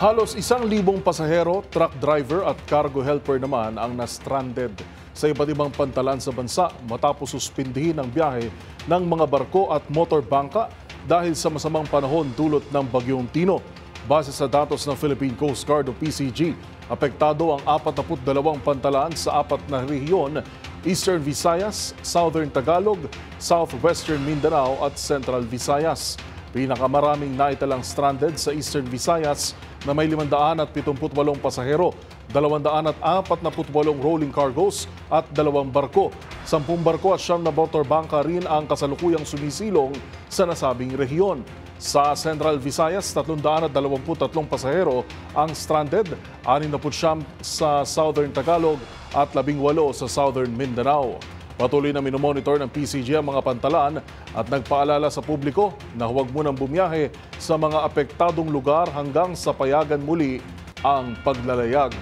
Halos 1,000 pasahero, truck driver at cargo helper naman ang na-stranded sa iba't ibang pantalan sa bansa matapos suspindihin ang biyahe ng mga barko at motorbangka dahil sa masamang panahon dulot ng Bagyong Tino. Base sa datos ng Philippine Coast Guard o PCG, apektado ang 42 pantalan sa 4 na rehiyon: Eastern Visayas, Southern Tagalog, Southwestern Mindanao at Central Visayas. Pinakamaraming naitalang stranded sa Eastern Visayas na may 578 pasahero, 248 rolling cargos at 2 barko. 10 barko at 9 na motorbangka rin ang kasalukuyang sumisilong sa nasabing rehiyon. Sa Central Visayas, 323 pasahero ang stranded, 69 sa Southern Tagalog at 18 sa Southern Mindanao. Patuloy na minomonitor ng PCG ang mga pantalan at nagpaalala sa publiko na huwag munang bumiyahe sa mga apektadong lugar hanggang sa payagan muli ang paglalayag.